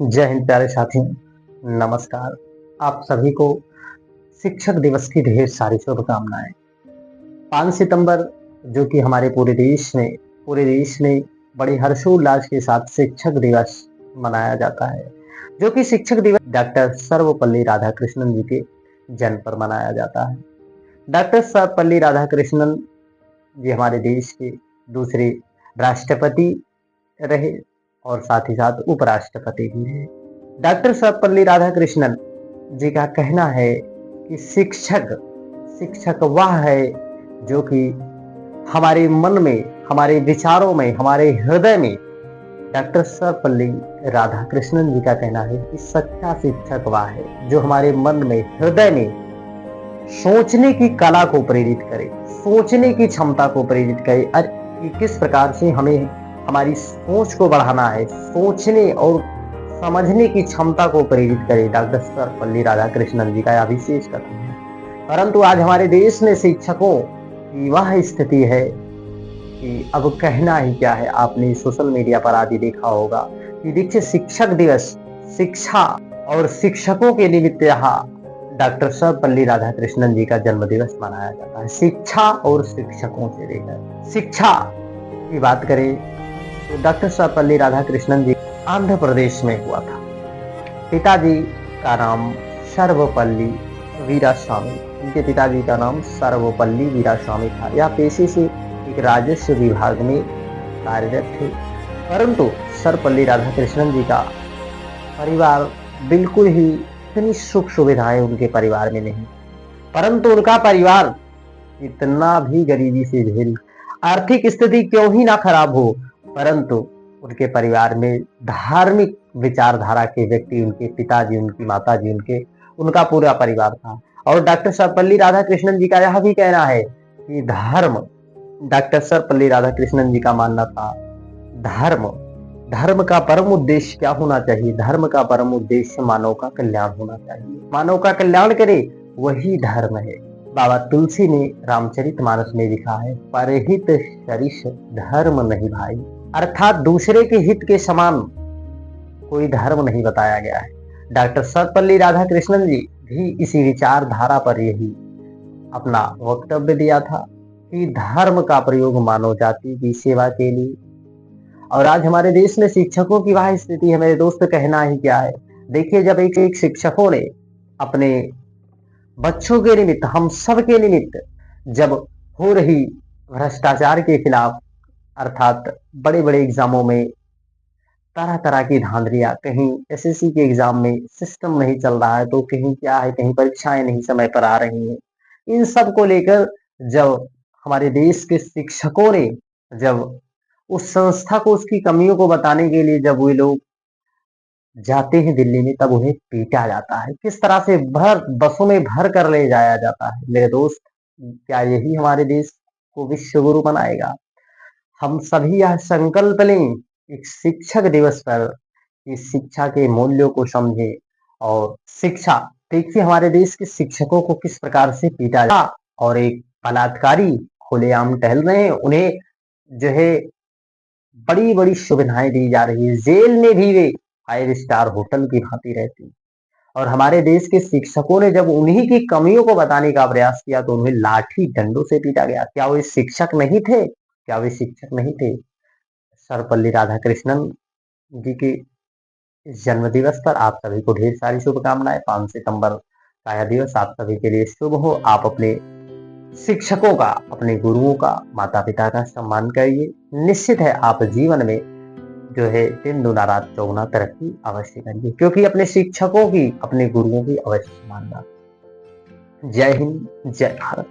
जय हिंद प्यारे साथियों, नमस्कार। आप सभी को शिक्षक दिवस की ढेर सारी शुभकामनाएं। 5 सितंबर जो कि हमारे पूरे देश में बड़े हर्षोल्लास के साथ शिक्षक दिवस मनाया जाता है। जो कि शिक्षक दिवस डॉक्टर सर्वपल्ली राधाकृष्णन जी के जन्म पर मनाया जाता है। डॉक्टर सर्वपल्ली राधाकृष्णन जी हमारे देश के दूसरे राष्ट्रपति रहे और साथ ही साथ उपराष्ट्रपति भी रहे। डॉक्टर सर्वपल्ली राधाकृष्णन जी का कहना है कि शिक्षक शिक्षक वह है जो कि हमारे मन में, हमारे विचारों में, हमारे हृदय में, डॉक्टर सर्वपल्ली राधाकृष्णन जी का कहना है कि सच्चा शिक्षक वह है जो हमारे मन में, हृदय में सोचने की कला को प्रेरित करे, सोचने की क्षमता को प्रेरित करे और कि किस प्रकार से हमें हमारी सोच को बढ़ाना है, सोचने और समझने की क्षमता को प्रेरित करे। डॉक्टर सर्वपल्ली राधाकृष्णन जी का यह विशेष कथन है। परंतु आज हमारे देश में शिक्षकों की वह स्थिति है कि अब कहना ही क्या है। आपने सोशल मीडिया पर आदि देखा होगा कि देखिए, शिक्षक दिवस, शिक्षा और शिक्षकों के निमित्त यहाँ डॉक्टर सर्वपल्ली राधाकृष्णन जी का जन्म दिवस मनाया जाता है। शिक्षा और शिक्षकों से लेकर शिक्षा की बात करें तो डॉक्टर सर्वपल्ली राधाकृष्णन जी आंध्र प्रदेश में हुआ था। पिताजी का नाम सर्वपल्ली वीरास्वामी, उनके पिताजी का नाम सर्वपल्ली वीरास्वामी था। यह पेशे से एक राजस्व विभाग में कार्यरत थे। परंतु सर्वपल्ली राधाकृष्णन जी का परिवार बिल्कुल ही इतनी सुख सुविधाएं उनके परिवार में नहीं, परंतु उनका परिवार इतना भी गरीबी से झेल, आर्थिक स्थिति क्यों ही ना खराब हो, परंतु उनके परिवार में धार्मिक विचारधारा के व्यक्ति उनके पिताजी, उनकी माताजी, उनका पूरा परिवार था। और डॉक्टर सर्वपल्ली राधाकृष्णन जी का यह भी कहना है कि डॉक्टर सर्वपल्ली राधाकृष्णन जी का मानना था धर्म धर्म का परम उद्देश्य क्या होना चाहिए? धर्म का परम उद्देश्य मानव का कल्याण होना चाहिए। मानव का कल्याण करे वही धर्म है। बाबा तुलसी ने रामचरितमानस में लिखा है, परहित सरिस धर्म नहीं भाई, अर्थात दूसरे के हित के समान कोई धर्म नहीं बताया गया है। डॉक्टर सर्वपल्ली राधाकृष्णन जी भी इसी विचारधारा पर यही अपना वक्तव्य दिया था कि धर्म का प्रयोग मानव जाति की सेवा के लिए। और आज हमारे देश में शिक्षकों की वह स्थिति है, मेरे दोस्त, कहना ही क्या है। देखिए, जब एक शिक्षकों ने अपने बच्चों के निमित्त, हम सब के निमित्त, जब हो रही भ्रष्टाचार के खिलाफ, अर्थात बड़े बड़े एग्जामों में तरह तरह की धांधलियां, कहीं एसएससी के एग्जाम में सिस्टम नहीं चल रहा है तो कहीं क्या है, कहीं परीक्षाएं नहीं समय पर आ रही हैं, इन सब को लेकर जब हमारे देश के शिक्षकों ने, जब उस संस्था को उसकी कमियों को बताने के लिए जब वे लोग जाते हैं दिल्ली में, तब उन्हें पीटा जाता है। किस तरह से भर बसों में भर कर ले जाया जाता है। मेरे दोस्त, क्या यही हमारे देश को विश्व गुरु बनाएगा? हम सभी यह संकल्प लें एक शिक्षक दिवस पर कि शिक्षा के मूल्यों को समझें। और शिक्षा, देखिए हमारे देश के शिक्षकों को किस प्रकार से पीटा जा, और एक बलात्कारी खुलेआम टहल रहे हैं, उन्हें जो है बड़ी बड़ी सुविधाएं दी जा रही है। जेल में भी वे 5 स्टार होटल की भांति रहती। और हमारे देश के शिक्षकों ने जब उन्हीं की कमियों को बताने का प्रयास किया तो उन्हें लाठी डंडों से पीटा गया। क्या वे शिक्षक नहीं थे? क्या वे शिक्षक नहीं थे? सर्वपल्ली राधाकृष्णन जी के इस जन्म दिवस पर आप सभी को ढेर सारी शुभकामनाएं। 5 सितंबर का यह दिवस आप सभी के लिए शुभ हो। आप अपने शिक्षकों का, अपने गुरुओं का, माता पिता का सम्मान करिए। निश्चित है आप जीवन में जो है दिन दुना रात चौगुना तरक्की अवश्य करिए, क्योंकि अपने शिक्षकों की, अपने गुरुओं की अवश्य मानना। जय हिंद, जय भारत।